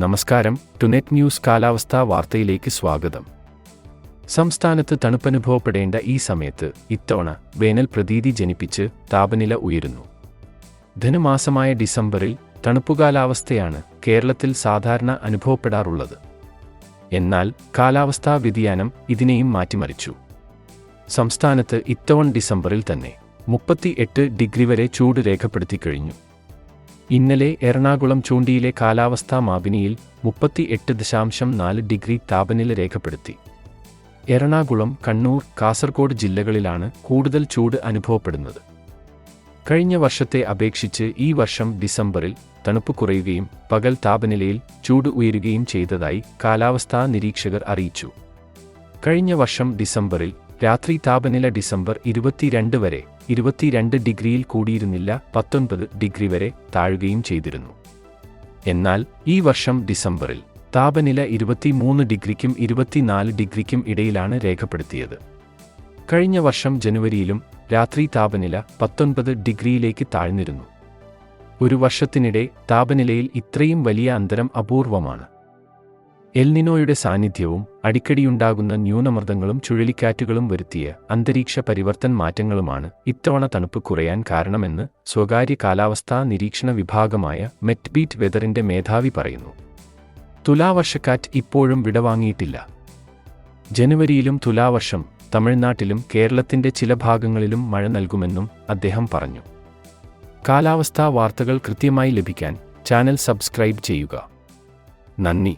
നമസ്കാരം. ടുനെറ്റ് ന്യൂസ് കാലാവസ്ഥാ വാർത്തയിലേക്ക് സ്വാഗതം. സംസ്ഥാനത്ത് തണുപ്പനുഭവപ്പെടേണ്ട ഈ സമയത്ത് ഇത്തവണ വേനൽ പ്രതീതി ജനിപ്പിച്ച് താപനില ഉയരുന്നു. ധനുമാസമായ ഡിസംബറിൽ തണുപ്പുകാലാവസ്ഥയാണ് കേരളത്തിൽ സാധാരണ അനുഭവപ്പെടാറുള്ളത്. എന്നാൽ കാലാവസ്ഥാ വ്യതിയാനം ഇതിനെയും മാറ്റിമറിച്ചു. സംസ്ഥാനത്ത് ഇത്തവണ ഡിസംബറിൽ തന്നെ 38 ഡിഗ്രി വരെ ചൂട് രേഖപ്പെടുത്തിക്കഴിഞ്ഞു. ഇന്നലെ എറണാകുളം ചൂണ്ടിയിലെ കാലാവസ്ഥാ മാപിനിയിൽ 38.4 ഡിഗ്രി താപനില രേഖപ്പെടുത്തി. എറണാകുളം, കണ്ണൂർ, കാസർഗോഡ് ജില്ലകളിലാണ് കൂടുതൽ ചൂട് അനുഭവപ്പെടുന്നത്. കഴിഞ്ഞ വർഷത്തെ അപേക്ഷിച്ച് ഈ വർഷം ഡിസംബറിൽ തണുപ്പ് കുറയുകയും പകൽ താപനിലയിൽ ചൂട് ഉയരുകയും ചെയ്തതായി കാലാവസ്ഥാ നിരീക്ഷകർ അറിയിച്ചു. കഴിഞ്ഞ വർഷം ഡിസംബറിൽ രാത്രി താപനില ഡിസംബർ 22 വരെ 22 ഡിഗ്രിയിൽ കൂടിയിരുന്നില്ല, 19 ഡിഗ്രി വരെ താഴുകയും ചെയ്തിരുന്നു. എന്നാൽ ഈ വർഷം ഡിസംബറിൽ താപനില 23 ഡിഗ്രിക്കും 24 ഡിഗ്രിക്കും ഇടയിലാണ് രേഖപ്പെടുത്തിയത്. കഴിഞ്ഞ വർഷം ജനുവരിയിലും രാത്രി താപനില 19 ഡിഗ്രിയിലേക്ക് താഴ്ന്നിരുന്നു. ഒരു വർഷത്തിനിടെ താപനിലയിൽ ഇത്രയും വലിയ അന്തരം അപൂർവമാണ്. എൽനിനോയുടെ സാന്നിധ്യവും അടിക്കടിയുണ്ടാകുന്ന ന്യൂനമർദ്ദങ്ങളും ചുഴലിക്കാറ്റുകളും വരുത്തിയ അന്തരീക്ഷ പരിവർത്തന മാറ്റങ്ങളുമാണ് ഇത്തവണ തണുപ്പ് കുറയാൻ കാരണമെന്ന് സ്വകാര്യ കാലാവസ്ഥാ നിരീക്ഷണ വിഭാഗമായ മെറ്റ്ബീറ്റ് വെതറിന്റെ മേധാവി പറയുന്നു. തുലാവർഷക്കാറ്റ് ഇപ്പോഴും വിടവാങ്ങിയിട്ടില്ല. ജനുവരിയിലും തുലാവർഷം തമിഴ്നാട്ടിലും കേരളത്തിന്റെ ചില ഭാഗങ്ങളിലും മഴ നൽകുമെന്നും അദ്ദേഹം പറഞ്ഞു. കാലാവസ്ഥാ വാർത്തകൾ കൃത്യമായി ലഭിക്കാൻ ചാനൽ സബ്സ്ക്രൈബ് ചെയ്യുക. നന്ദി.